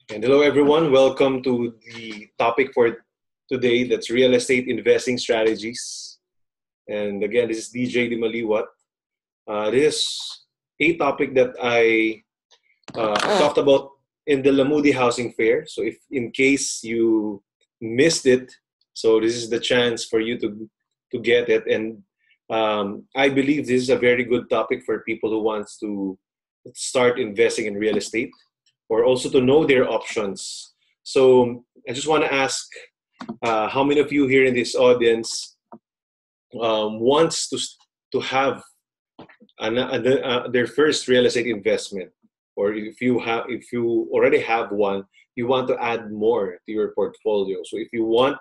And hello, everyone. Welcome to the topic for today. That's real estate investing strategies. And again, this is DJ Dimaliuat. This is a topic that I talked about in the Lamudi Housing Fair. So, if in case you missed it, so this is the chance for you to get it. And I believe this is a very good topic for people who wants to start investing in real estate or also to know their options. So I just want to ask how many of you here in this audience wants to have their first real estate investment, or if you already have one, you want to add more to your portfolio. So if you want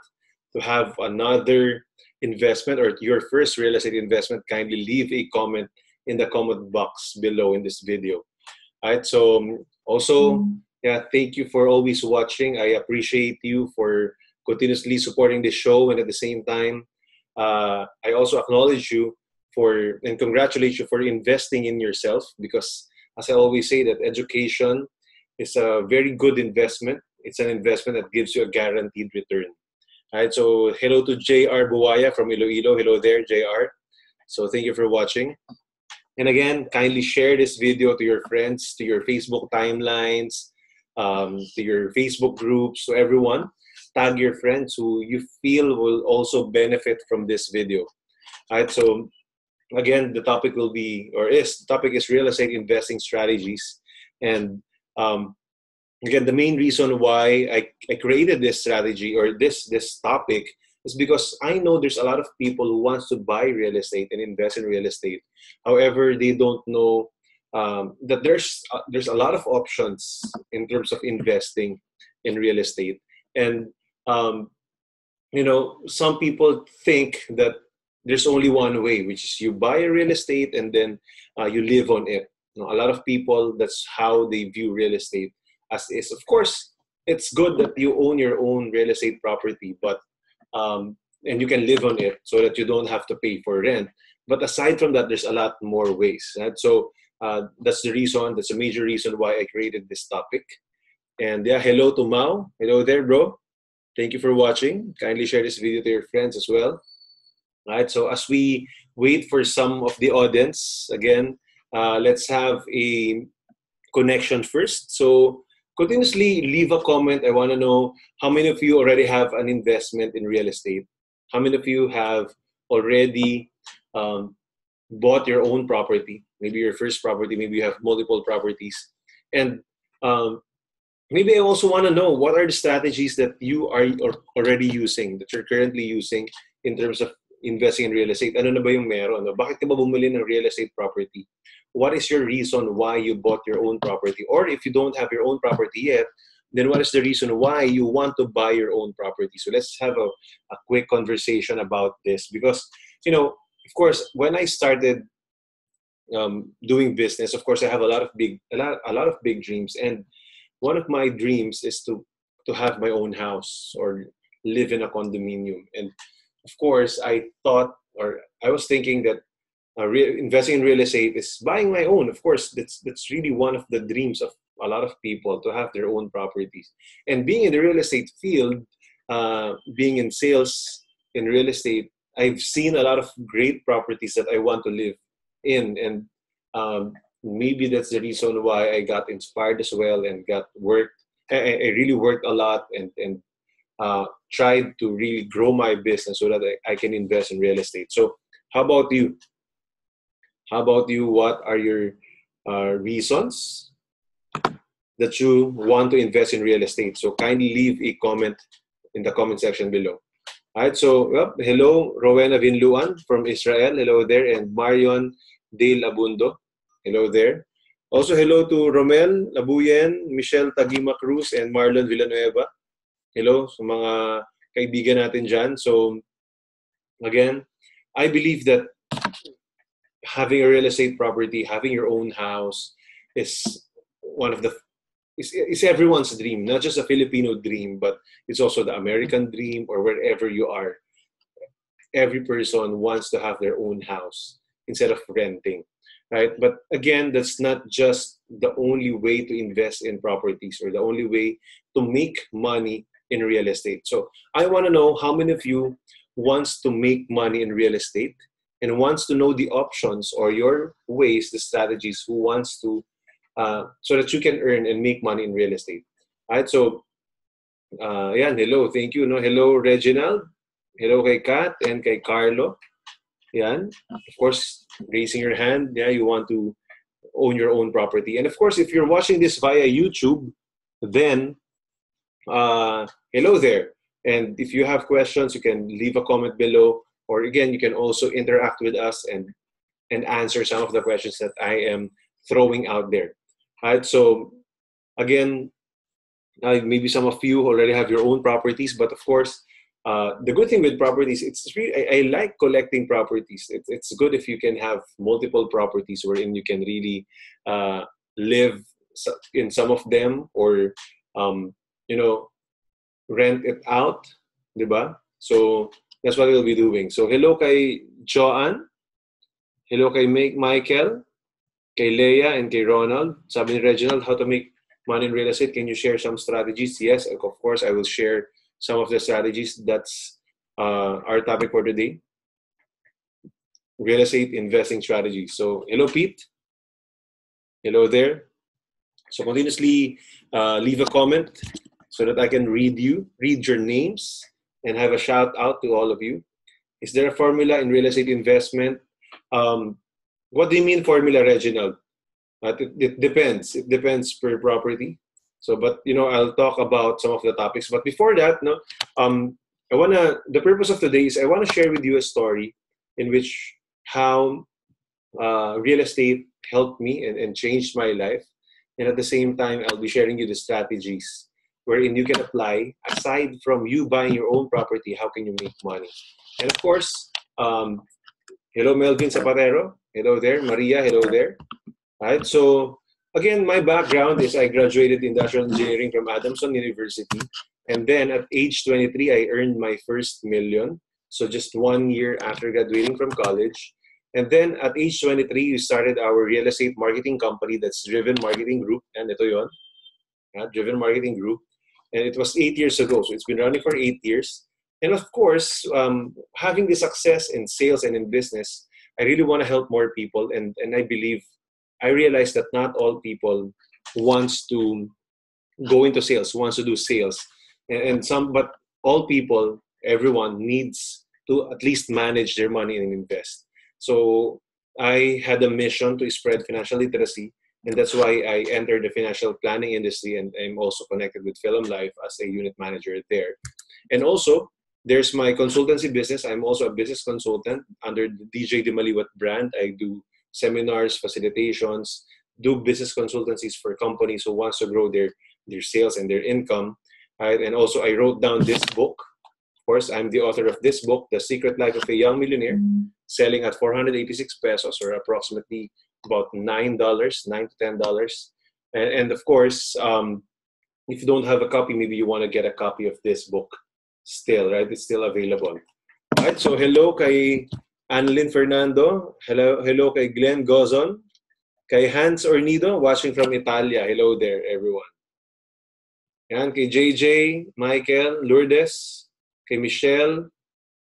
to have another investment or your first real estate investment, kindly leave a comment in the comment box below in this video. All right. So also, yeah, thank you for always watching. I appreciate you for continuously supporting the show, and at the same time, I also acknowledge you for and congratulate you for investing in yourself, because, as I always say, that education is a very good investment. It's an investment that gives you a guaranteed return. All right. So hello to JR Buwaya from Iloilo. Hello there, JR. So thank you for watching. And again, kindly share this video to your friends, to your Facebook timelines, to your Facebook groups, to everyone. Tag your friends who you feel will also benefit from this video. All right, so again, the topic is real estate investing strategies. And again, the main reason why I created this strategy or this topic is because I know there's a lot of people who wants to buy real estate and invest in real estate. However, they don't know that there's a lot of options in terms of investing in real estate. And some people think that there's only one way, which is you buy a real estate and then you live on it. A lot of people, that's how they view real estate as is. Of course, it's good that you own your own real estate property, but and you can live on it so that you don't have to pay for rent. But aside from that, there's a lot more ways. Right? So that's a major reason why I created this topic. And yeah, hello to Mao. Hello there, bro. Thank you for watching. Kindly share this video to your friends as well. All right, so as we wait for some of the audience, again, let's have a connection first. So continuously leave a comment. I want to know how many of you already have an investment in real estate. How many of you have already bought your own property? Maybe your first property, maybe you have multiple properties. And maybe I also want to know what are the strategies that you are already using, that you're currently using in terms of investing in real estate. Ano na ba yung meron? Bakit ka ba bumili ng real estate property? What is your reason why you bought your own property? Or if you don't have your own property yet, then what is the reason why you want to buy your own property? So let's have a quick conversation about this, because, of course, when I started doing business, of course, I have a lot of big dreams. And one of my dreams is to have my own house or live in a condominium. And of course, I was thinking that investing in real estate is buying my own. Of course, that's really one of the dreams of a lot of people, to have their own properties. And being in the real estate field, being in sales in real estate, I've seen a lot of great properties that I want to live in. And maybe that's the reason why I got inspired as well and got worked. I really worked a lot and tried to really grow my business so that I can invest in real estate. So how about you? What are your reasons that you want to invest in real estate? So kindly leave a comment in the comment section below. All right, so hello, Rowena Vinluan from Israel. Hello there. And Marion Dale Abundo. Hello there. Also, hello to Romel Labuyen, Michelle Tagima Cruz, and Marlon Villanueva. Hello sa mga kaibigan natin dyan. So, again, I believe that having a real estate property, having your own house is is everyone's dream, not just a Filipino dream, but it's also the American dream, or wherever you are. Every person wants to have their own house instead of renting. right? But again, that's not just the only way to invest in properties or the only way to make money in real estate. So I want to know how many of you wants to make money in real estate and wants to know the options or your ways, the strategies, who wants to, so that you can earn and make money in real estate. All right, so yan, hello, thank you. No? Hello, Reginald. Hello kay Kat and kay Carlo. Yan. Of course, raising your hand, yeah, you want to own your own property. And of course, if you're watching this via YouTube, then hello there. And if you have questions, you can leave a comment below. Or again, you can also interact with us and answer some of the questions that I am throwing out there. All right, so again, maybe some of you already have your own properties, but of course, the good thing with properties, it's really, I like collecting properties. It's good if you can have multiple properties wherein you can really live in some of them, or you know, rent it out, diba? So that's what we'll be doing. So hello kay Joanne, hello kay Michael, kay Leia, and kay Ronald. Sabi ni Reginald, how to make money in real estate? Can you share some strategies? Yes, of course, I will share some of the strategies. That's our topic for today. Real estate investing strategies. So hello, Pete. Hello there. So continuously leave a comment so that I can read your names, and have a shout out to all of you. Is there a formula in real estate investment? What do you mean formula, Reginald? It depends. It depends per property. So, but I'll talk about some of the topics. But before that, the purpose of today is I wanna share with you a story in which how real estate helped me and changed my life. And at the same time, I'll be sharing you the strategies wherein you can apply. Aside from you buying your own property, how can you make money? And of course, hello Melvin Zapatero. Hello there. Maria, hello there. All right. So again, my background is I graduated industrial engineering from Adamson University. And then at age 23, I earned my first million. So just 1 year after graduating from college. And then at age 23, we started our real estate marketing company, that's Driven Marketing Group. And ito yun, Driven Marketing Group. And it was 8 years ago. So it's been running for 8 years. And of course, having the success in sales and in business, I really want to help more people. And I realized that not all people wants to go into sales, wants to do sales. But all people, everyone needs to at least manage their money and invest. So I had a mission to spread financial literacy, and that's why I entered the financial planning industry, and I'm also connected with Film Life as a unit manager there. And also, there's my consultancy business. I'm also a business consultant under the DJ Dimaliuat brand. I do seminars, facilitations, do business consultancies for companies who wants to grow their sales and their income. Right? And also, I wrote down this book. Of course, I'm the author of this book, The Secret Life of a Young Millionaire, selling at 486 pesos, or approximately about $9 to $10. And of course, if you don't have a copy, maybe you want to get a copy of this book still, right? It's still available. All right, so hello kay Annalyn Fernando. Hello kay Glenn Gozon. Kay Hans Ornido, watching from Italia. Hello there, everyone. Yan, kay JJ, Michael, Lourdes, kay Michelle,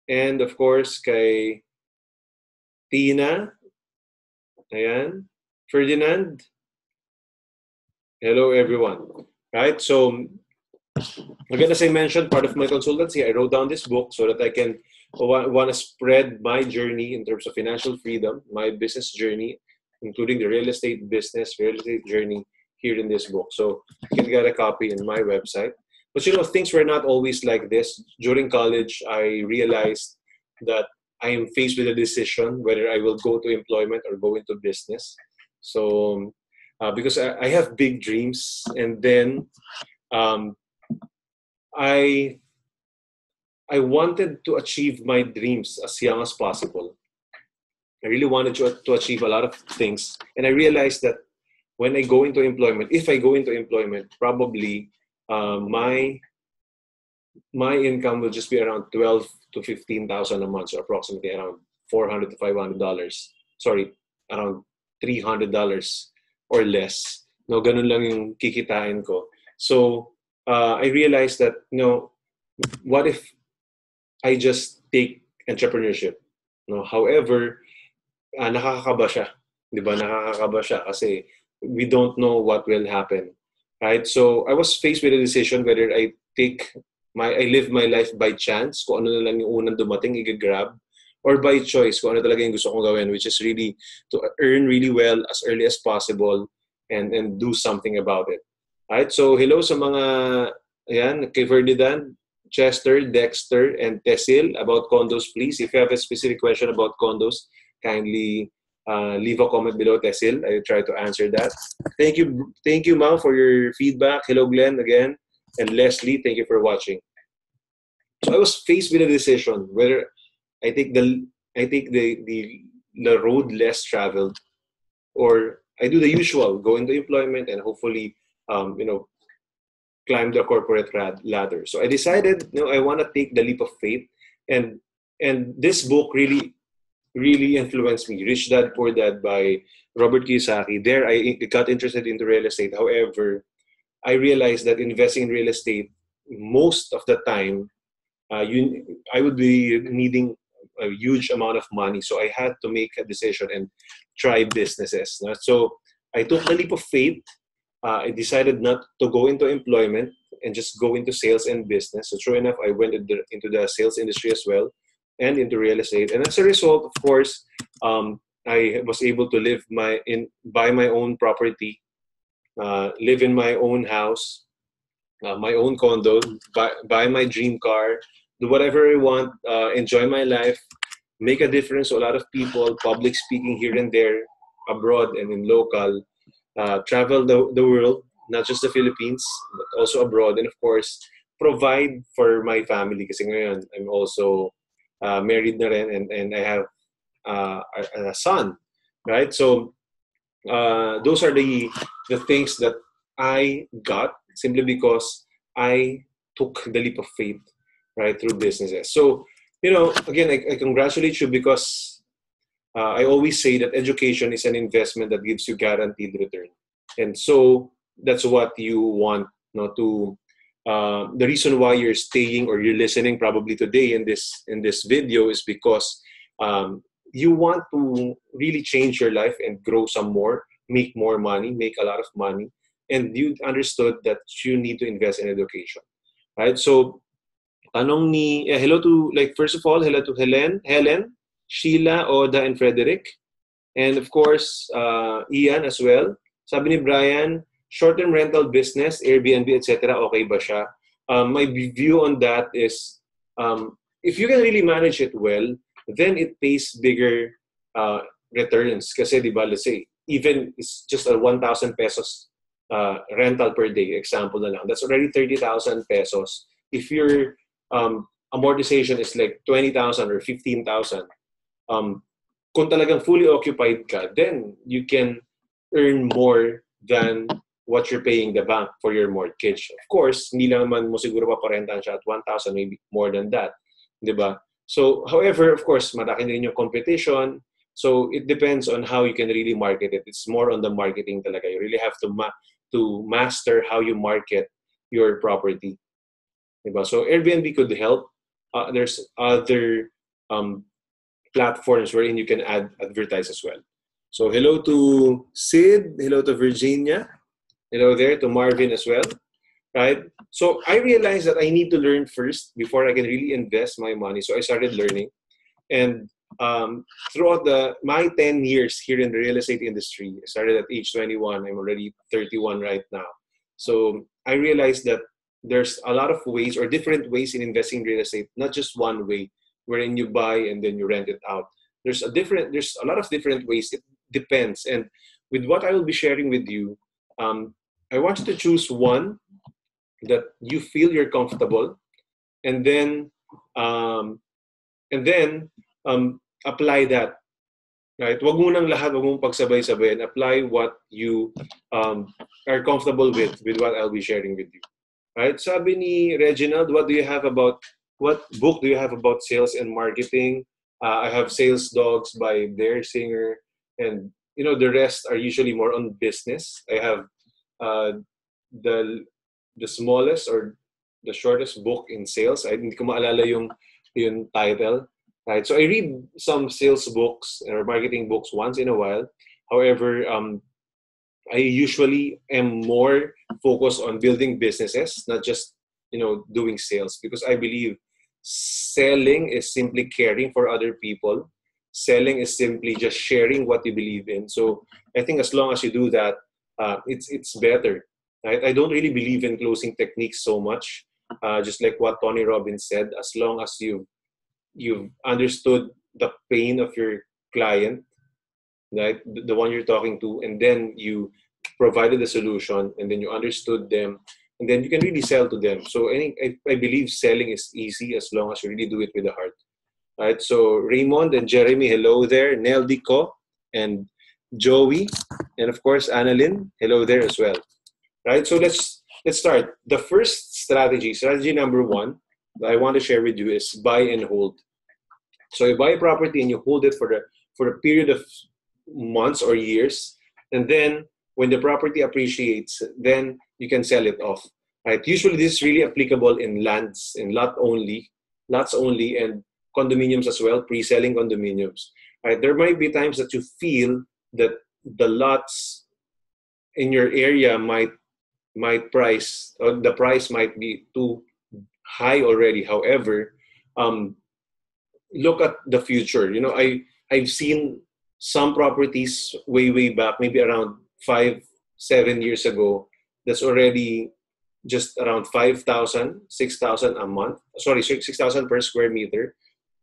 and of course, kay Tina. Ayan. Ferdinand. Hello, everyone. Right? So, again, as I mentioned, part of my consultancy, I wrote down this book so that I can want to spread my journey in terms of financial freedom, my business journey, including the real estate journey here in this book. So you can get a copy in my website. But things were not always like this. During college, I realized that I am faced with a decision whether I will go to employment or go into business. So because I have big dreams, and then I wanted to achieve my dreams as young as possible. I really wanted to achieve a lot of things. And I realized that when I go into employment, if I go into employment, probably my income will just be around 12 to 15,000 a month, so approximately around $400 to $500. Sorry, around $300 or less. No, ganun lang yung kikitain ko. So I realized that, what if I just take entrepreneurship? No, however, nakakakaba siya. 'Di ba? Nakakakaba siya kasi we don't know what will happen. Right? So I was faced with a decision whether I live my life by chance, kung ano na lang yung unang dumating, i-grab, or by choice, kung ano talaga yung gusto kong gawin, which is really to earn really well as early as possible and do something about it. Right? So hello sa mga, ayan, kay Ferdinand, Chester, Dexter, and Tessil about condos, please. If you have a specific question about condos, kindly leave a comment below, Tessil. I will try to answer that. Thank you, Ma'am, for your feedback. Hello, Glenn, again. And Leslie, thank you for watching. So I was faced with a decision whether I take the road less traveled, or I do the usual, go into employment and hopefully climb the corporate ladder. So I decided, I want to take the leap of faith, and this book really influenced me. Rich Dad Poor Dad by Robert Kiyosaki. There I got interested into real estate. However, I realized that investing in real estate, most of the time, I would be needing a huge amount of money. So I had to make a decision and try businesses. So I took the leap of faith. I decided not to go into employment and just go into sales and business. So true enough, I went into the sales industry as well and into real estate. And as a result, of course, I was able to buy my own property, live in my own house, my own condo, buy my dream car, do whatever I want, enjoy my life, make a difference to a lot of people, public speaking here and there, abroad and in local, travel the world, not just the Philippines, but also abroad, and of course, provide for my family. Kasi ngayon, I'm also married na rin, and I have a son, right? So those are the things that I got simply because I took the leap of faith, right, through businesses. So, again, I congratulate you because I always say that education is an investment that gives you guaranteed return. And so that's what you want, the reason why you're staying or you're listening probably today in this video is because you want to really change your life and grow some more, make more money, make a lot of money. And you understood that you need to invest in education, right? So, first of all, hello to Helen, Sheila, Oda, and Frederick. And of course, Ian as well. Sabi ni Brian, short-term rental business, Airbnb, etc. Okay ba siya? My view on that is, if you can really manage it well, then it pays bigger returns. Kasi, di ba, let's say, even it's just a 1,000 pesos rental per day, example na lang. That's already 30,000 pesos. If your amortization is like 20,000 or 15,000, kung talagang fully occupied ka, then you can earn more than what you're paying the bank for your mortgage. Of course, hindi lang naman mo siguro paparentahan siya at 1,000, maybe more than that. Di ba? So, however, of course, malaki na rin yung competition. So, it depends on how you can really market it. It's more on the marketing talaga. You really have to master how you market your property. Diba? So, Airbnb could help. There's other platforms wherein you can advertise as well. So, hello to Sid. Hello to Virginia. Hello there to Marvin as well. Right? So, I realized that I need to learn first before I can really invest my money. So, I started learning. And throughout my 10 years here in the real estate industry, I started at age 21. I'm already 31 right now. So, I realized that there's a lot of ways or different ways in investing in real estate, not just one way wherein you buy and then you rent it out. There's a lot of different ways. It depends. And with what I will be sharing with you, I want you to choose one that you feel you're comfortable, and then apply that. Right? Wag mo nang lahat, wag mong pagsabay-sabay, and apply what you are comfortable with what I'll be sharing with you. Right? Sabi ni Reginald, what book do you have about sales and marketing? I have Sales Dogs by Blair Singer, and the rest are usually more on business. I have uh, the smallest or the shortest book in sales. I hindi ko maalala yung title. Right. So I read some sales books or marketing books once in a while. However, I usually am more focused on building businesses, not just doing sales, because I believe selling is simply caring for other people. Selling is simply just sharing what you believe in. So I think as long as you do that, it's better. Right? I don't really believe in closing techniques so much. Just like what Tony Robbins said, as long as you've understood the pain of your client, right, the one you're talking to, and then you provided a solution, and then you understood them, and then you can really sell to them. So I believe selling is easy as long as you really do it with the heart. Right. So Raymond and Jeremy, hello there. Neldico and Joey, and of course Annalyn, hello there as well. Right. So let's start. The first strategy number one that I want to share with you is buy and hold. So you buy a property and you hold it for a period of months or years, and then when the property appreciates, then you can sell it off. Right? Usually, this is really applicable in lands, in lots only, and condominiums as well. Pre-selling condominiums. Right? There might be times that you feel that the lots in your area might price, or the price might be too high already. However, look at the future. I've seen some properties way back, maybe around 5-7 years ago, that's already just around 5,000, 6,000 a month. Sorry, 6,000 per square meter,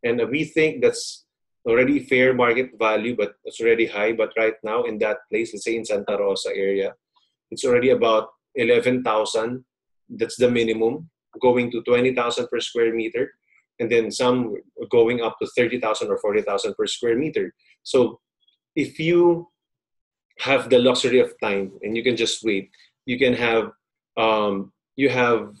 and we think that's already fair market value, but it's already high. But right now in that place, let's say in Santa Rosa area, it's already about 11,000. That's the minimum, going to 20,000 per square meter, and then some going up to 30,000 or 40,000 per square meter. So if you have the luxury of time and you can just wait, you can have you have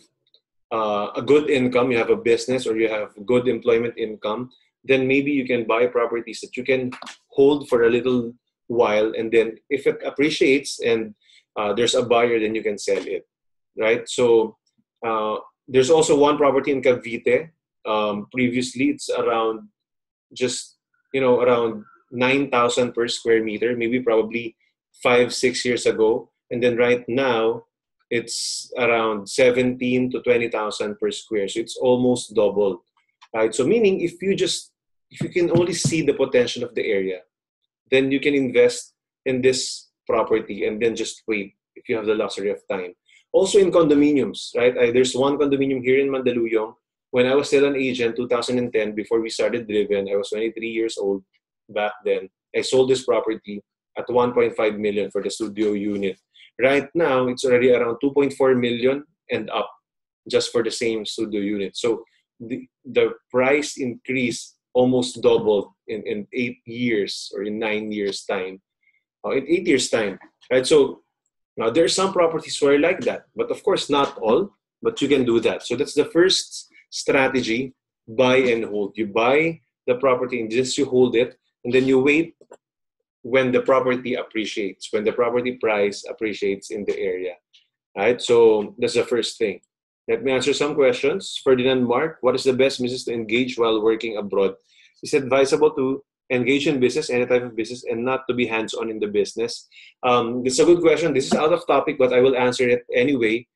a good income, you have a business, or you have good employment income, then maybe you can buy properties that you can hold for a little while, and then if it appreciates and there's a buyer, then you can sell it, right? So there's also one property in Cavite. Previously, it's around just around 9,000 per square meter, maybe probably 5-6 years ago, and then right now it's around 17 to 20,000 per square. So it's almost double, right? So meaning if you can only see the potential of the area, then you can invest in this property and then just wait if you have the luxury of time. Also in condominiums, right? There's one condominium here in Mandaluyong. When I was still an agent, 2010, before we started Driven, I was 23 years old back then. I sold this property at 1.5 million for the studio unit. Right now, it's already around 2.4 million and up just for the same studio unit. So the price increase almost doubled in 8 years or in 9 years time. In 8 years time, right? So now there are some properties where I like that, but of course not all, but you can do that. So that's the first strategy: buy and hold. You buy the property and just you hold it, and then you wait when the property appreciates, when the property price appreciates in the area. Right? So that's the first thing. Let me answer some questions. Ferdinand Mark, what is the best business to engage while working abroad? Is it advisable to engage in business, any type of business, and not to be hands-on in the business? It's a good question. This is out of topic, but I will answer it anyway.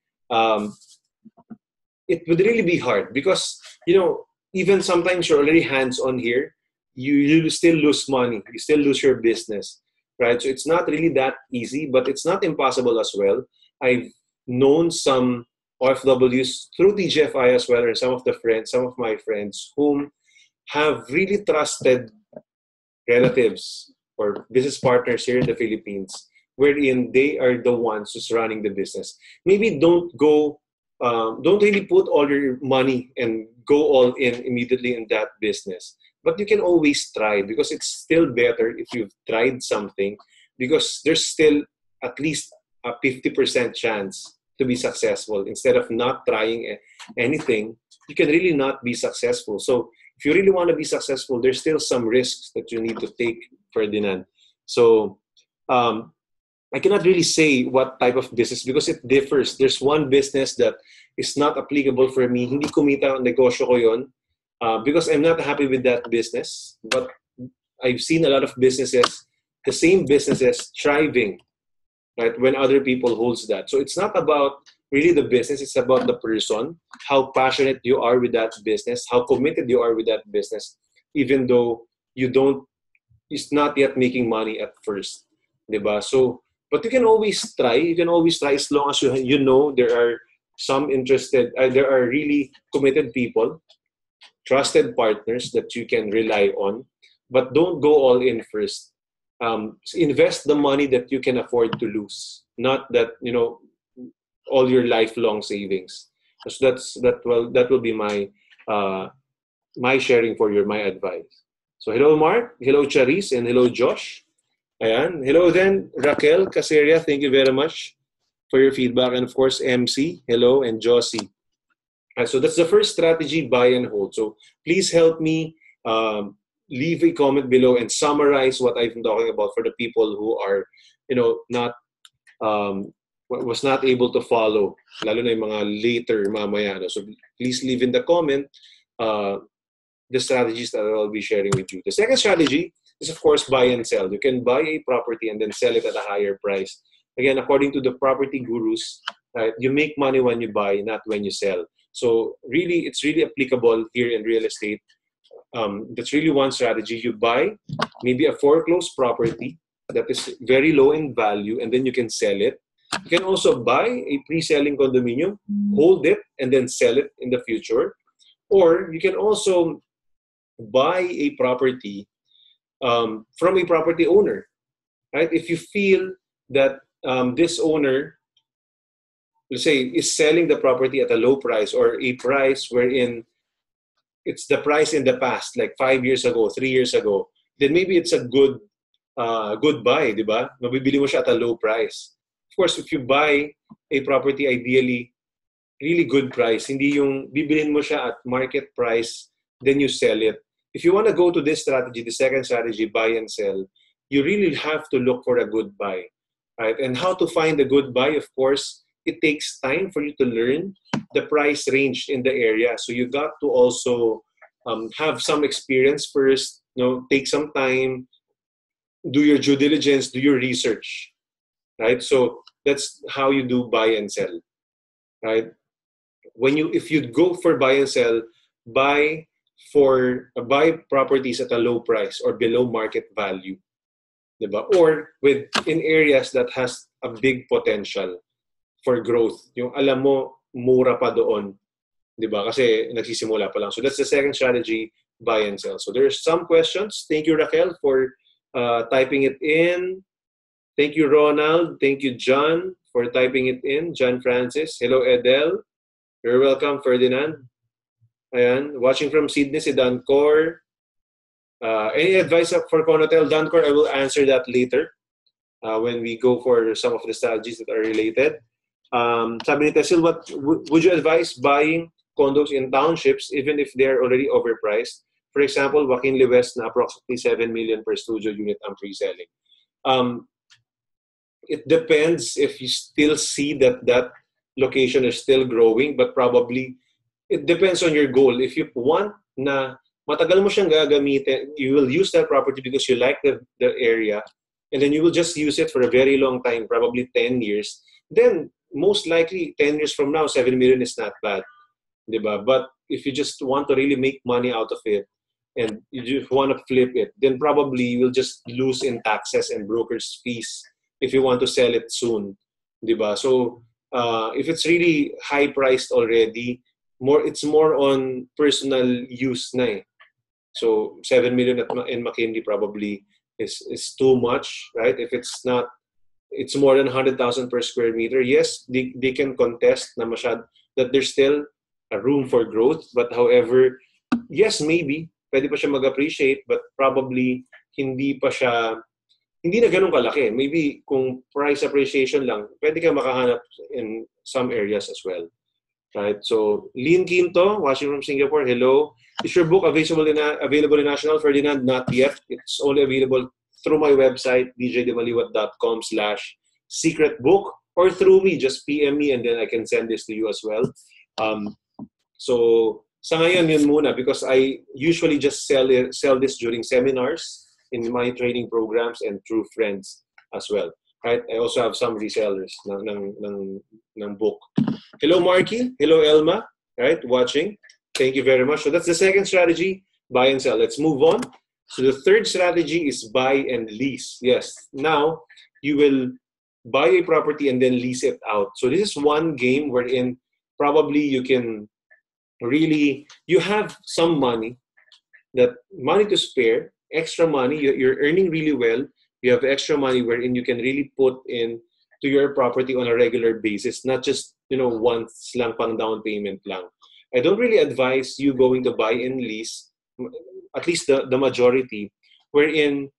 It would really be hard because, even sometimes you're already hands-on here, you still lose money. You still lose your business, right? So it's not really that easy, but it's not impossible as well. I've known some OFWs through TGFI as well, or some of my friends whom have really trusted relatives or business partners here in the Philippines, wherein they are the ones who's running the business. Maybe don't really put all your money and go all in immediately in that business. But you can always try, because it's still better if you've tried something, because there's still at least a 50% chance to be successful. Instead of not trying anything, you can really not be successful. So if you really want to be successful, there's still some risks that you need to take, Ferdinand. So I cannot really say what type of business because it differs. There's one business that is not applicable for me. Hindi kumita ang negosyo ko yun because I'm not happy with that business. But I've seen a lot of businesses, the same businesses thriving, right, when other people holds that. So it's not about really the business. It's about the person, how passionate you are with that business, how committed you are with that business, even though you don't, it's not yet making money at first. Diba? So, but you can always try. You can always try as long as you know there are some interested, there are really committed people, trusted partners that you can rely on. But don't go all in first. Invest the money that you can afford to lose, not that all your lifelong savings. So that will be my sharing for my advice. So hello Mark, hello Charis, and hello Josh. Ayan. Hello then, Raquel Caseria. Thank you very much for your feedback. And of course, MC. Hello, and Josie. So that's the first strategy, buy and hold. So please help me leave a comment below and summarize what I've been talking about for the people who are, not was not able to follow, lalo na yung mga later mamaya. So please leave in the comment the strategies that I'll be sharing with you. The second strategy is, of course, buy and sell. You can buy a property and then sell it at a higher price. Again, according to the property gurus, right, you make money when you buy, not when you sell. So really, it's really applicable here in real estate. That's really one strategy. You buy maybe a foreclosed property that is very low in value, and then you can sell it. You can also buy a pre-selling condominium, hold it, and then sell it in the future. Or you can also buy a property from a property owner, right? If you feel that this owner, let's say, is selling the property at a low price or a price wherein it's the price in the past, like 5 years ago, 3 years ago, then maybe it's a good buy, di ba? Mabibili mo siya at a low price. Of course, if you buy a property, ideally, really good price, hindi yung bibilin mo siya at market price, then you sell it. If you want to go to this strategy, the second strategy, buy and sell, you really have to look for a good buy, right? And how to find a good buy, of course, it takes time for you to learn the price range in the area. So you got to also have some experience first, take some time, do your due diligence, do your research, right? So that's how you do buy and sell, right? If you go for buy and sell, buy properties at a low price or below market value, diba? Or in areas that has a big potential for growth. Yung alam mo mura pa doon, diba? Kasi nagsisimula pa lang. So that's the second strategy, buy and sell. So there's some questions. Thank you, Raquel, for typing it in. Thank you, Ronald. Thank you, John, for typing it in. John Francis. Hello, Edel. You're welcome, Ferdinand. Ayan. Watching from Sydney, si Dancor. Any advice for Conotel? Dancor, I will answer that later when we go for some of the strategies that are related. Sabi ni Tessil, what would you advise buying condos in townships even if they're already overpriced? For example, Joaquin West na approximately 7 million per studio unit ang pre-selling. It depends if you still see that location is still growing, but probably it depends on your goal. If you want na matagal mo siyang gagamitin, you will use that property because you like the area, and then you will just use it for a very long time, probably 10 years, then most likely 10 years from now, 7 million is not bad. Diba? But if you just want to really make money out of it and you just want to flip it, then probably you will just lose in taxes and broker's fees if you want to sell it soon. Diba? So if it's really high priced already, it's more on personal use na eh. So 7 million in McKinley probably is too much, right? If it's not, it's more than 100,000 per square meter. Yes, they can contest na that there's still a room for growth. But however, yes, maybe pwede pa siya mag-appreciate, but probably hindi na ganun kalaki. Maybe kung price appreciation lang, pwede ka makahanap in some areas as well. Right? So, Lynn Quinto, watching from Singapore, hello. Is your book available in National, Ferdinand? Not yet. It's only available through my website, djdimaliuat.com/secretbook, or through me, just PM me and then I can send this to you as well. So sa ngayon yun muna, because I usually just sell this during seminars, in my training programs, and through friends as well. Right? I also have some resellers ng book. Hello, Marky. Hello, Elma. Right? Watching. Thank you very much. So that's the second strategy, buy and sell. Let's move on. So the third strategy is buy and lease. Yes. Now, you will buy a property and then lease it out. So this is one game wherein probably you can really, you have some money to spare, extra money, you're earning really well, you have extra money wherein you can really put in to your property on a regular basis, not just, once lang pang down payment lang. I don't really advise you going to buy and lease, at least the majority, wherein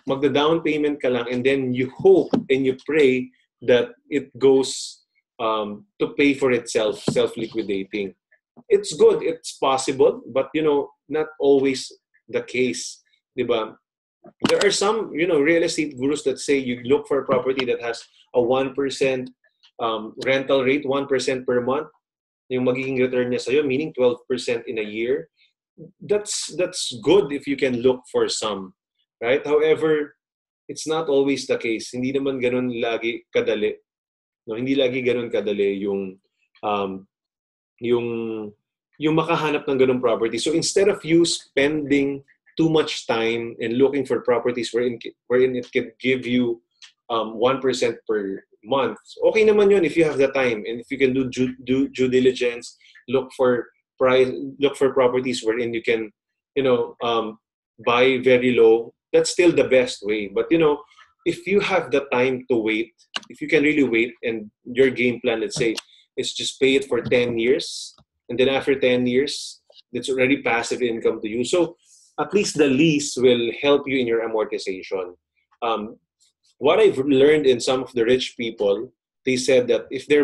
magda-down payment ka lang and then you hope and you pray that it goes to pay for itself, self-liquidating. It's good, it's possible, but not always the case, diba? There are some real estate gurus that say you look for a property that has a 1% rental rate, 1% per month, yung magiging return niya sa'yo, meaning 12% in a year. That's good if you can look for some, right? However, it's not always the case. Hindi naman ganun lagi kadali. No, hindi lagi ganun kadali yung makahanap ng ganung property. So instead of you spending too much time and looking for properties wherein it can give you 1% per month, okay naman yun if you have the time and if you can do due diligence, look for properties wherein you can buy very low. That's still the best way. But if you have the time to wait, if you can really wait, and your game plan, let's say, is just pay it for 10 years, and then after 10 years, that's already passive income to you. So at least the lease will help you in your amortization. What I've learned in some of the rich people, they said that if they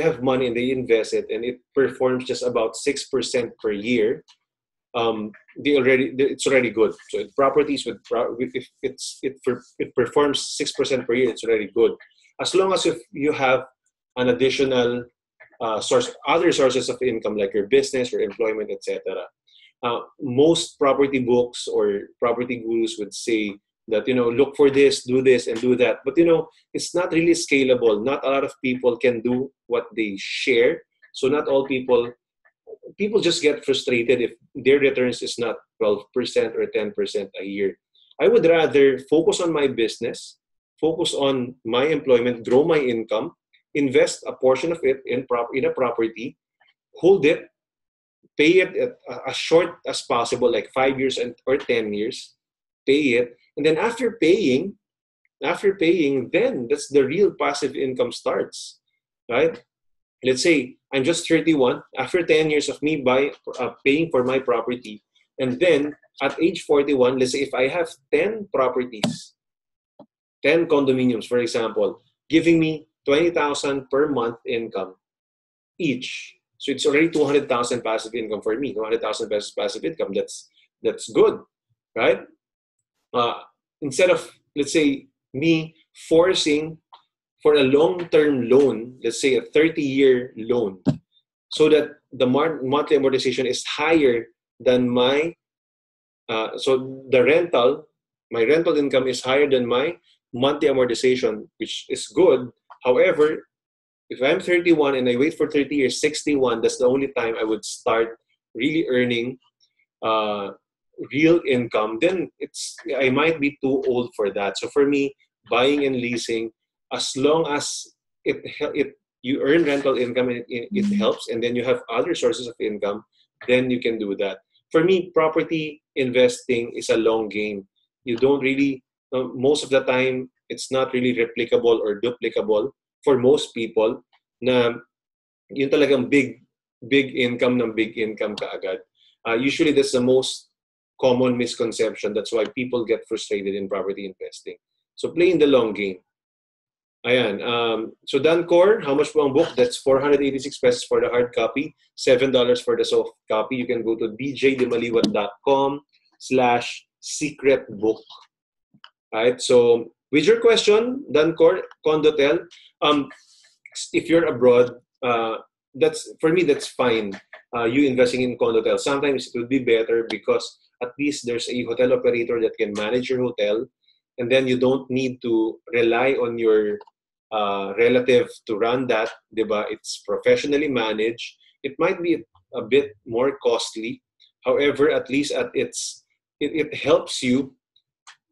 have money and they invest it and it performs just about 6% per year, it's already good. So properties if it performs 6% per year, it's already good. As long as if you have an additional other sources of income like your business, your employment, etc. Most property books or property gurus would say that look for this, do this, and do that. But it's not really scalable. Not a lot of people can do what they share. So not all people just get frustrated if their returns is not 12% or 10% a year. I would rather focus on my business, focus on my employment, grow my income, invest a portion of it in a property, hold it, pay it as short as possible, like 5 years or 10 years, pay it. And then after paying, then that's the real passive income starts, right? Let's say I'm just 31. After 10 years of me paying for my property, and then at age 41, let's say if I have 10 properties, 10 condominiums, for example, giving me 20,000 per month income each. So it's already 200,000 passive income for me. 200,000 pesos passive income. That's good, right? Instead of, let's say, me forcing for a long-term loan, let's say a 30-year loan, so that the monthly amortization is higher than my my rental income is higher than my monthly amortization, which is good. However, if I'm 31 and I wait for 30 years, 61, that's the only time I would start really earning real income. Then I might be too old for that. So for me, buying and leasing, as long as you earn rental income and it helps, and then you have other sources of income, then you can do that. For me, property investing is a long game. You don't really, most of the time, it's not really replicable or duplicable for most people na yun talagang big income ng big income kaagad. Usually, that's the most common misconception. That's why people get frustrated in property investing. So play in the long game. Ayan. So Dancor, how much po ang book? That's 486 pesos for the hard copy, $7 for the soft copy. You can go to djdimaliuat.com/secretbook secret book. Right? So with your question, Dancor, Condotel, if you're abroad, that's for me, that's fine. You investing in Condotel. Sometimes it would be better because at least there's a hotel operator that can manage your hotel, and then you don't need to rely on your relative to run that, diba? It's professionally managed. It might be a bit more costly. However, at least it helps you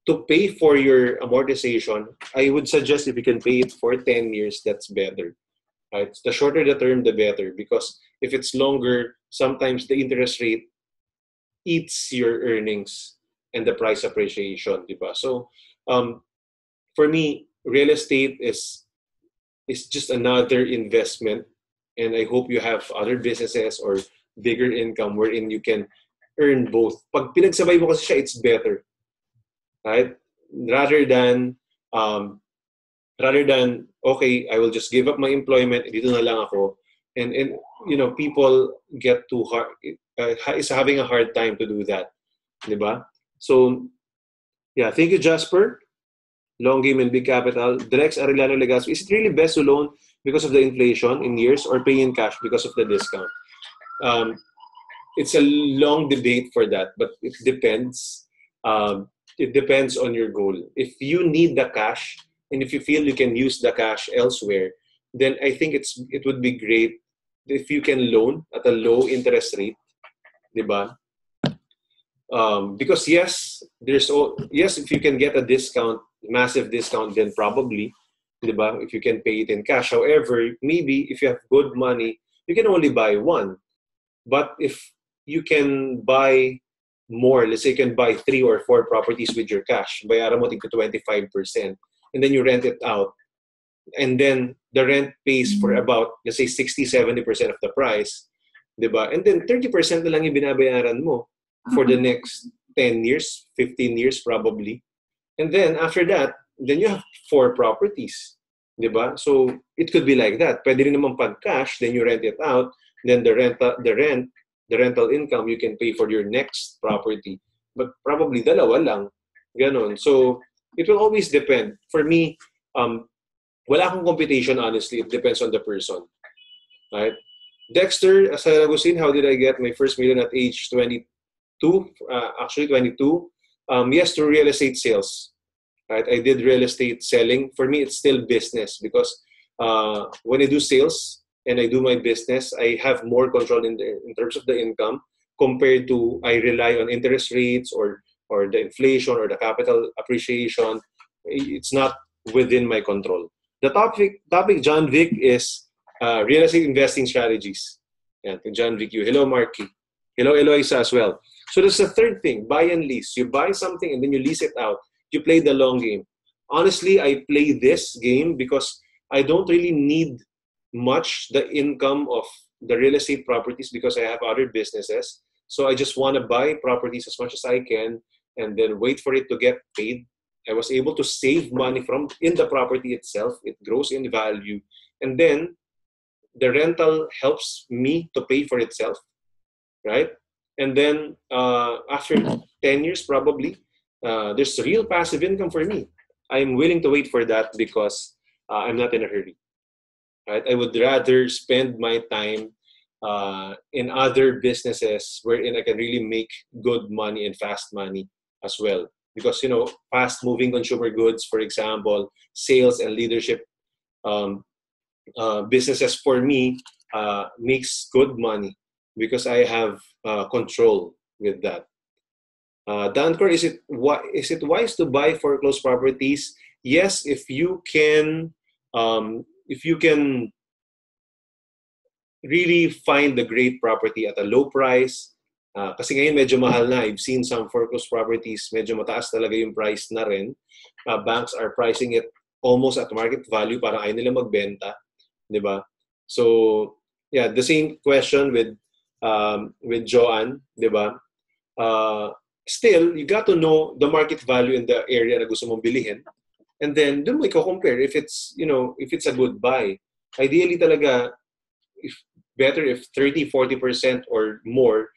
to pay for your amortization. I would suggest if you can pay it for 10 years, that's better. Right? The shorter the term, the better. Because if it's longer, sometimes the interest rate eats your earnings and the price appreciation, diba? So, for me, real estate is just another investment, and I hope you have other businesses or bigger income wherein you can earn both. Pag pinagsabay mo kasi siya, it's better, right? Rather than um, okay, I will just give up my employment, dito na lang ako, and people get too hard, is having a hard time to do that, di ba? So yeah, thank you, Jasper. Long game and big capital. Drex Arellano Legaspi. Is it really best to loan because of the inflation in years or pay in cash because of the discount? Um, it's a long debate for that, but it depends. It depends on your goal. If you need the cash and if you feel you can use the cash elsewhere, then I think it would be great if you can loan at a low interest rate, diba? Because yes, yes, if you can get a discount, massive discount, then probably, diba, if you can pay it in cash. However, maybe if you have good money, you can only buy one. But if you can buy more, let's say you can buy 3 or 4 properties with your cash, bayaran mo tig 25%, and then you rent it out, and then the rent pays for about, let's say, 60-70% of the price, diba? And then 30% na lang yung binabayaran mo for the next 10 years, 15 years probably. And then after that, then you have 4 properties, diba? So it could be like that. Pwede rin naman pag cash, then you rent it out, then the rental income you can pay for your next property. But probably dalawa lang, ganon. So it will always depend. For me, wala akong computation, honestly. It depends on the person, right? Dexter Asaragustin, how did I get my first million at age 22? Actually 22. Yes, through real estate sales. Right, I did real estate selling. For me, it's still business because when I do sales and I do my business, I have more control in terms of the income compared to I rely on interest rates or the inflation or the capital appreciation. It's not within my control. The topic John Vic is real estate investing strategies. Yeah, John Vic, you. Hello, Marky. Hello, Eloisa as well. So that's the third thing, buy and lease. You buy something and then you lease it out. You play the long game. Honestly, I play this game because I don't really need much the income of the real estate properties because I have other businesses. So I just want to buy properties as much as I can and then wait for it to get paid. I was able to save money from in the property itself. It grows in value. And then the rental helps me to pay for itself, right? And then after 10 years, probably, there's real passive income for me. I'm willing to wait for that because I'm not in a hurry. Right? I would rather spend my time in other businesses wherein I can really make good money and fast money as well. Because, fast-moving consumer goods, for example, sales and leadership businesses for me makes good money because I have control with that. Dancor, is it wise to buy foreclosed properties? Yes, if you can really find the great property at a low price. Kasi ngayon medyo mahal na. I've seen some foreclosed properties, medyo mataas talaga yung price na rin. Banks are pricing it almost at market value para ayaw nila magbenta. Diba? So, yeah, the same question with Joanne, diba? Still, you got to know the market value in the area na gusto mong bilihin. And then, dun mo i-compare if it's a good buy. Ideally talaga, better if 30-40% or more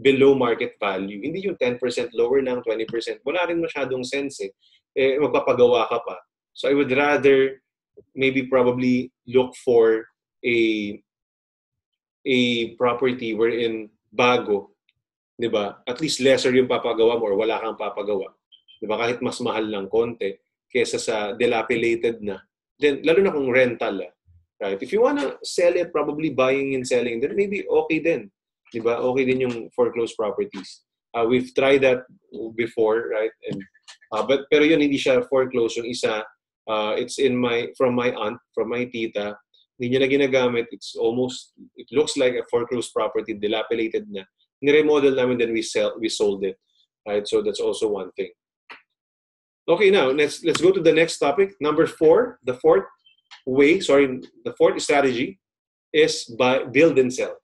below market value. Hindi yung 10% lower lang, 20%. Wala rin masyadong sense eh. Magpapagawa ka pa. So I would rather maybe probably look for a property wherein bago, 'di ba? At least lesser yung papagawa mo or wala kang papagawa. 'Di ba? Kahit mas mahal ng konti kaysa sa dilapidated na. Then lalo na kung rental, right? If you wanna sell it, probably buying and selling, then maybe okay din. 'Di ba? Okay din yung foreclosed properties. We've tried that before, right? And but pero yun hindi siya foreclosed, yung isa it's from my aunt, from my tita. Hindi niya na ginagamit. It looks like a foreclosed property, dilapidated na. Ni-remodel namin, then we sold it. Right? So that's also one thing. Okay, now let's go to the next topic. Number 4, the fourth strategy is build and sell.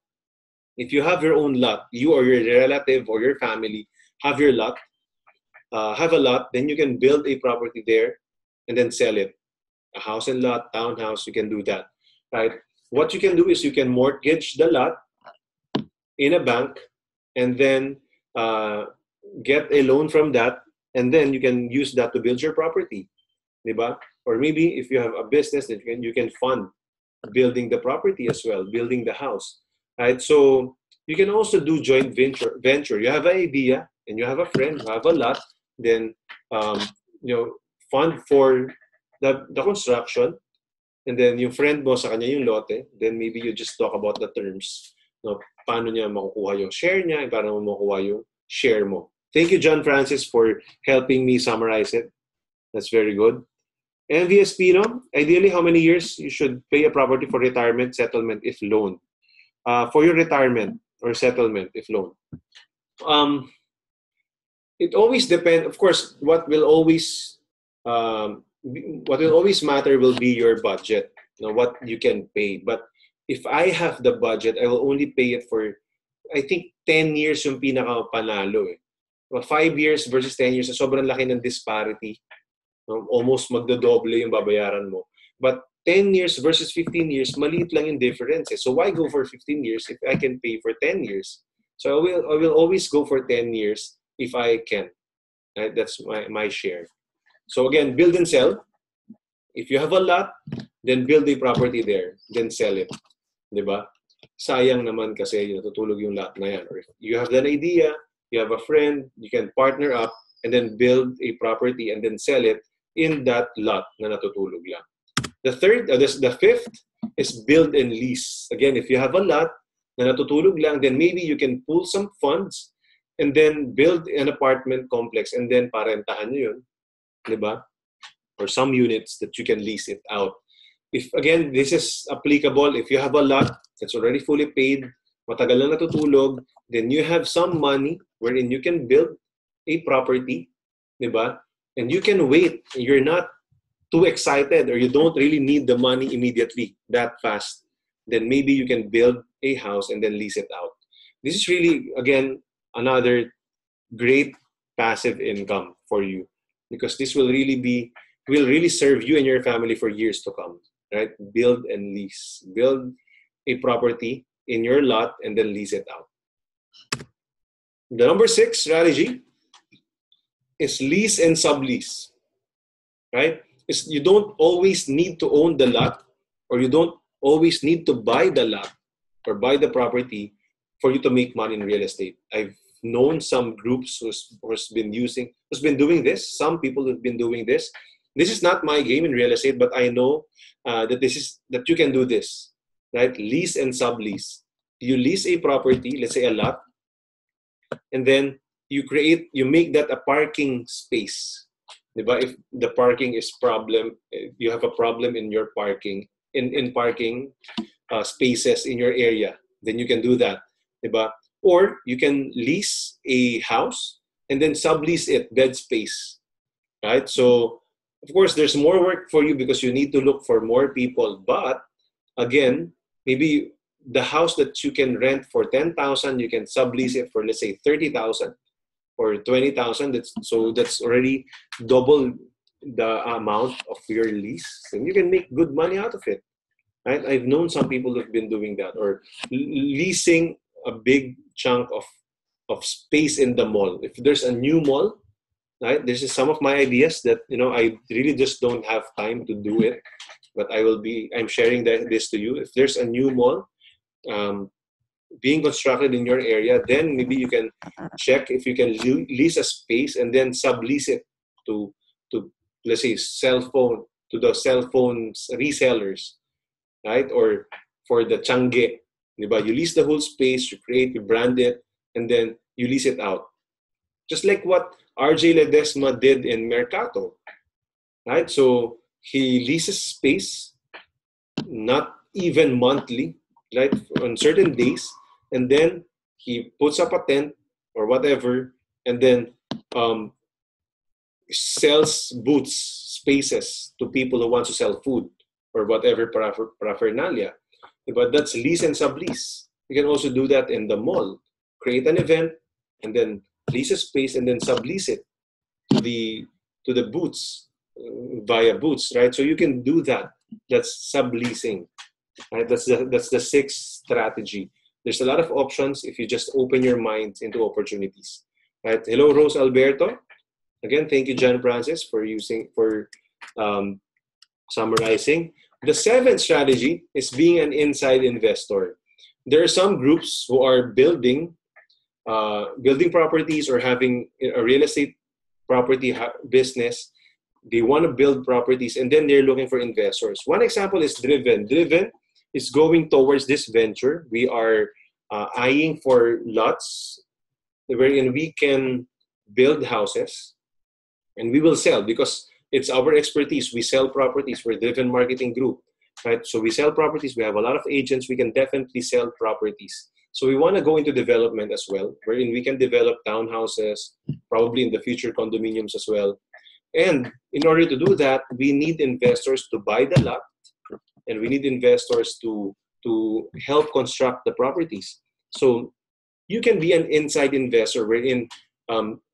If you have your own lot, you or your relative or your family have your lot, have a lot, then you can build a property there and then sell it. A house and lot, townhouse, you can do that. Right? What you can do is you can mortgage the lot in a bank and then get a loan from that, and then you can use that to build your property. Diba? Or maybe if you have a business that you can fund building the property as well, building the house. Right? So you can also do joint venture. You have an idea and you have a friend who have a lot, then fund for the construction, and then yung friend mo sa kanya yung lote, then maybe you just talk about the terms. No, paano niya makukuha yung share niya, paano mo makukuha yung share mo. Thank you, John Francis, for helping me summarize it. That's very good. MVS Pino, ideally, how many years you should pay a property for retirement settlement if loan? For your retirement or settlement if loan. It always depends. Of course, what will always matter will be your budget, what you can pay. But if I have the budget, I will only pay it for, I think, 10 years yung pinaka-panalo. 5 years versus 10 years, sobrang laki ng disparity. Almost magdodoble yung babayaran mo. But 10 years versus 15 years, maliit lang yung difference. So why go for 15 years if I can pay for 10 years? So I will always go for 10 years if I can. Right? That's my share. So again, build and sell. If you have a lot, then build a property there, then sell it. Diba? Sayang naman kasi natutulog yung lot na yan. Or if you have an idea, you have a friend, you can partner up and then build a property and then sell it in that lot na natutulog lang. The fifth is build and lease. Again, if you have a lot na natutulog lang, then maybe you can pull some funds and then build an apartment complex and then parentahan nyo yun. Diba? Or some units that you can lease it out. If again, this is applicable if you have a lot that's already fully paid, matagal na natutulog, then you have some money wherein you can build a property, diba? And you can wait. You're not too excited or you don't really need the money immediately that fast. Then maybe you can build a house and then lease it out. This is really, again, another great passive income for you, because this will really serve you and your family for years to come, right? Build and lease. Build a property in your lot and then lease it out. The number 6 strategy is lease and sublease, right? You don't always need to own the lot, or you don't always need to buy the lot or buy the property for you to make money in real estate. I've known some groups who's been doing this. Some people have been doing this. This is not my game in real estate, but I know that you can do this, right? Lease and sublease. You lease a property, let's say a lot, and then you make that a parking space. Diba? If the parking is you have a problem in your parking spaces in your area, then you can do that. Diba? Or you can lease a house and then sublease it, bed space, right? So, of course, there's more work for you because you need to look for more people. But again, maybe the house that you can rent for 10,000, you can sublease it for, let's say, 30,000 or 20,000. That's already double the amount of your lease, and you can make good money out of it. Right? I've known some people who've been doing that, or leasing a big chunk space in the mall. If there's a new mall, right? This is some of my ideas that I really just don't have time to do it, but I'm sharing this to you. If there's a new mall being constructed in your area, then maybe you can check if you can lease a space and then sublease it to let's say to the cell phones resellers, right? Or for the Changge, diba? You lease the whole space, you brand it, and then you lease it out. Just like what RJ Ledesma did in Mercato, right? So he leases space, not even monthly, right? On certain days, and then he puts up a tent or whatever, and then sells booths, spaces to people who want to sell food or whatever paraphernalia. But that's lease and sublease. You can also do that in the mall. Create an event and then lease a space and then sublease it to the booths via booths, right? So you can do that. That's subleasing, right? That's the sixth strategy. There's a lot of options if you just open your mind into opportunities, right? Hello, Rose Alberto. Again, thank you, John Francis, for summarizing. The seventh strategy is being an inside investor. There are some groups who are building properties or having a real estate property business. They want to build properties and then they're looking for investors. One example is Driven. Driven is going towards this venture. We are eyeing for lots wherein we can build houses and we will sell because it's our expertise. We sell properties. We're Driven Marketing Group, right? So we sell properties. We have a lot of agents. We can definitely sell properties. So we want to go into development as well, wherein we can develop townhouses, probably in the future condominiums as well. And in order to do that, we need investors to buy the lot, and we need investors to help construct the properties. So you can be an inside investor wherein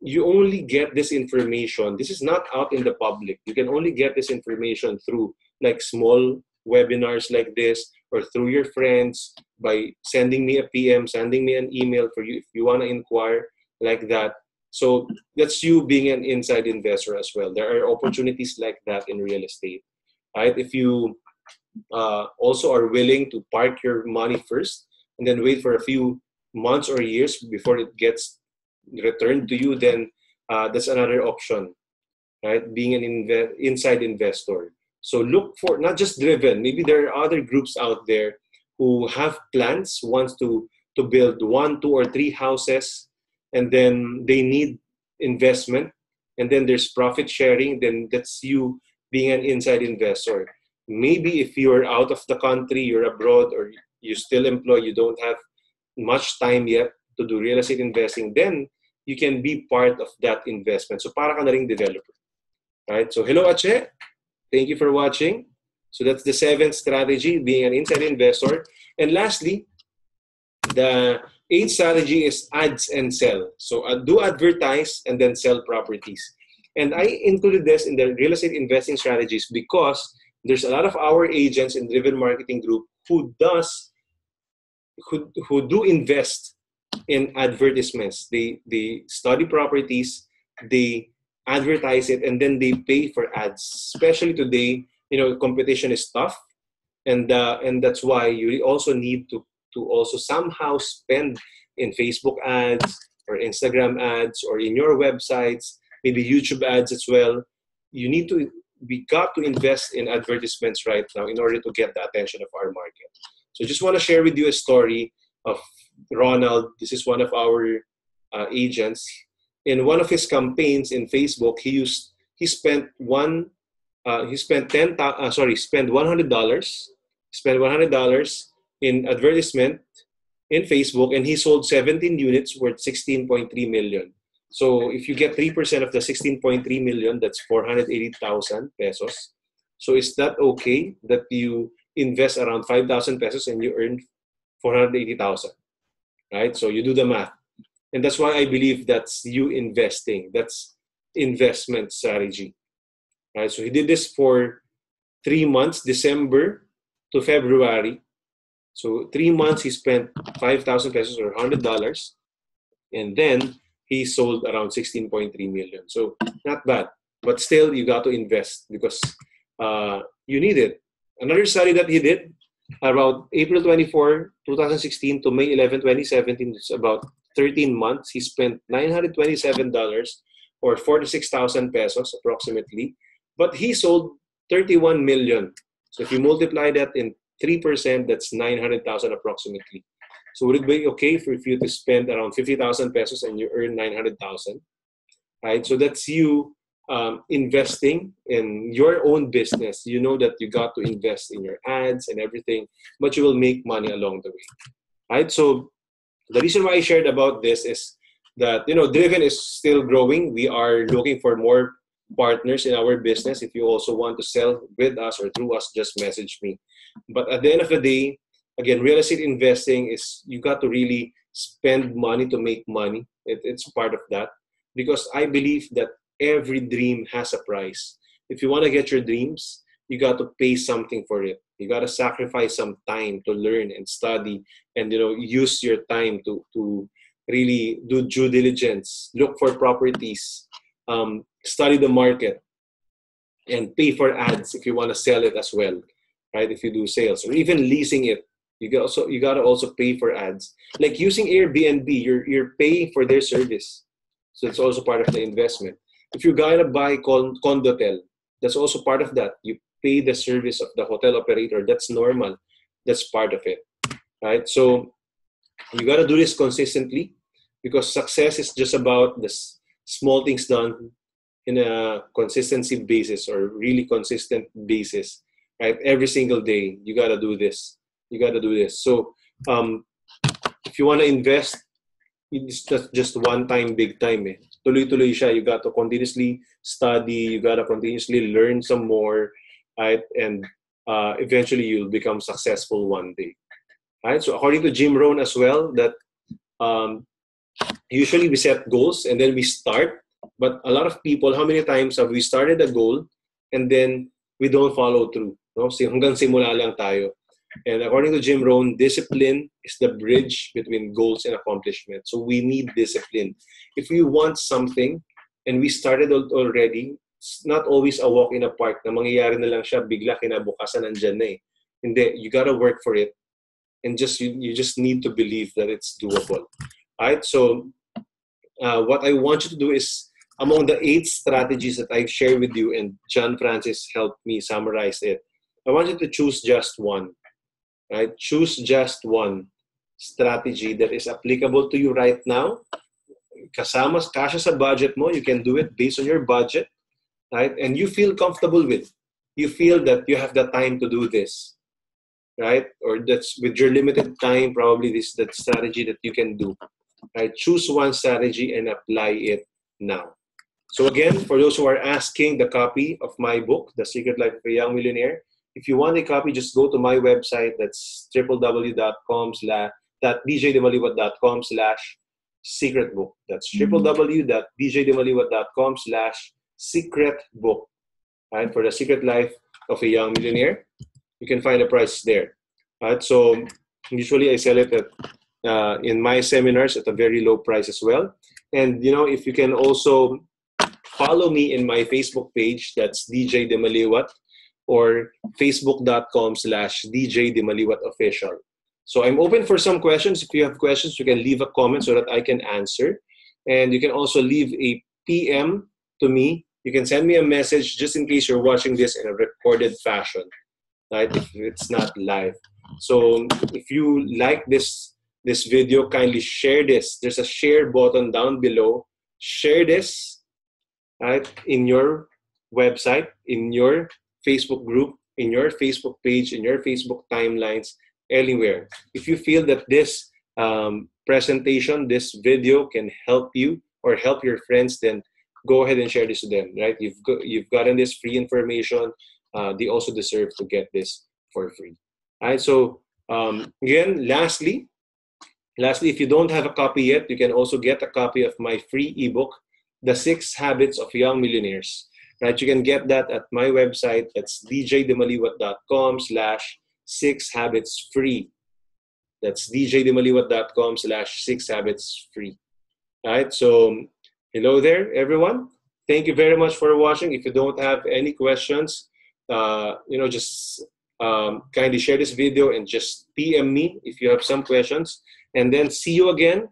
you only get this information. This is not out in the public. You can only get this information through like small webinars like this or through your friends by sending me a PM, sending me an email for you if you want to inquire like that. So that's you being an inside investor as well. There are opportunities like that in real estate, right? If you also are willing to park your money first and then wait for a few months or years before it gets returned to you, then that's another option, right? Being an inside investor. So look for not just Driven. Maybe there are other groups out there who have plans, wants to build 1, 2, or 3 houses, and then they need investment, and then there's profit sharing. Then that's you being an inside investor. Maybe if you're out of the country, you're abroad, or you're still employed, you don't have much time yet to do real estate investing, then you can be part of that investment. So para ka na ring developer, right? So hello, Ache. Thank you for watching. So that's the 7th strategy, being an inside investor. And lastly, the 8th strategy is ads and sell. So do advertise and then sell properties. And I included this in the real estate investing strategies because there's a lot of our agents in Driven Marketing Group who do invest in advertisements. They study properties, they advertise it, and then they pay for ads. Especially today, competition is tough, and that's why you also need to also somehow spend in Facebook ads or Instagram ads or in your websites, maybe YouTube ads as well. We got to invest in advertisements right now in order to get the attention of our market. So just want to share with you a story of Ronald. This is one of our agents. In one of his campaigns in Facebook, he spent $100 in advertisement in Facebook, and he sold 17 units worth 16.3 million. So if you get 3% of the 16.3 million, that's 480,000 pesos. So is that okay that you invest around 5,000 pesos and you earn 480,000, right? So you do the math. And that's why I believe that's you investing. That's investment strategy, right? So he did this for 3 months, December to February. So 3 months he spent 5,000 pesos or $100. And then he sold around 16.3 million. So not bad. But still, you got to invest because you need it. Another study that he did about April 24, 2016 to May 11, 2017, it's about 13 months. He spent $927 or 46,000 pesos approximately. But he sold 31 million. So if you multiply that in 3%, that's 900,000 approximately. So would it be okay for you to spend around 50,000 pesos and you earn 900,000? Right? So that's you investing in your own business. You know that you got to invest in your ads and everything, but you will make money along the way. Right? So the reason why I shared about this is that, Driven is still growing. We are looking for more partners in our business. If you also want to sell with us or through us, just message me. But at the end of the day, again, real estate investing is you got to really spend money to make money. It's part of that because I believe that every dream has a price. If you want to get your dreams, you got to pay something for it. You got to sacrifice some time to learn and study and use your time to really do due diligence, look for properties, study the market, and pay for ads if you want to sell it as well, right? If you do sales or even leasing it, you got to also pay for ads. Like using Airbnb, you're paying for their service, so it's also part of the investment. If you gotta buy condotel, that's also part of that. You pay the service of the hotel operator. That's normal. That's part of it, right? So you gotta do this consistently because success is just about the small things done in a consistency basis or really consistent basis, right? Every single day, you gotta do this. You gotta do this. So if you wanna invest, it's not just one time, big time. Tuloy-tuloy siya. You got to continuously study. You got to continuously learn some more, right? And eventually, you'll become successful one day, right? So according to Jim Rohn as well, that usually we set goals and then we start. But a lot of people, how many times have we started a goal and then we don't follow through? No? Hanggang simula lang tayo. And according to Jim Rohn, discipline is the bridge between goals and accomplishment. So we need discipline. If we want something and we started already, it's not always a walk in the park na mangyayari na lang siya, bigla kinabukasan nandyan na eh. Hindi, you gotta work for it. And you just need to believe that it's doable. Alright, so what I want you to do is, among the 8 strategies that I've shared with you, and John Francis helped me summarize it, I want you to choose just one. Right? Choose just one strategy that is applicable to you right now. Kasya sa budget mo, you can do it based on your budget, right? And you feel comfortable with. You feel that you have the time to do this, right? Or that's with your limited time, probably this is the strategy that you can do. Right? Choose one strategy and apply it now. So again, for those who are asking the copy of my book, The Secret Life of a Young Millionaire, if you want a copy, just go to my website. That's www.djdimaliuat.com/secretbook. That's www.djdimaliuat.com/secretbook. Right? For The Secret Life of a Young Millionaire, you can find the price there. Right? So usually I sell it at in my seminars at a very low price as well. And if you can also follow me in my Facebook page, that's DJ Dimaliuat, or facebook.com/DJ Dimaliuat Official. So I'm open for some questions. If you have questions, you can leave a comment so that I can answer. And you can also leave a PM to me. You can send me a message just in case you're watching this in a recorded fashion, right? If it's not live. So if you like this video, kindly share this. There's a share button down below. Share this, right, in your website, in your Facebook group, in your Facebook page, in your Facebook timelines, anywhere. If you feel that this presentation, this video can help you or help your friends, then go ahead and share this to them, right? You've gotten this free information. They also deserve to get this for free. All right, so again, lastly, if you don't have a copy yet, you can also get a copy of my free ebook, The 6 Habits of Young Millionaires. Right, you can get that at my website. That's djdimaliuat.com/6habitsfree. That's djdimaliuat.com/6habitsfree. All right. So hello there, everyone. Thank you very much for watching. If you don't have any questions, just kindly share this video and just PM me if you have some questions. And then see you again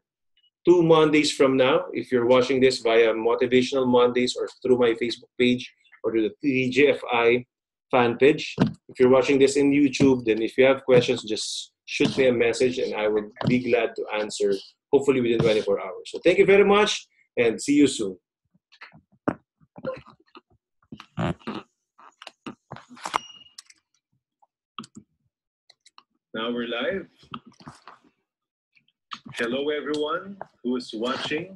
2 Mondays from now. If you're watching this via Motivational Mondays or through my Facebook page or to the TGFI fan page. If you're watching this in YouTube, then if you have questions, just shoot me a message and I would be glad to answer, hopefully within 24 hours. So thank you very much and see you soon. Now we're live. Hello, everyone who is watching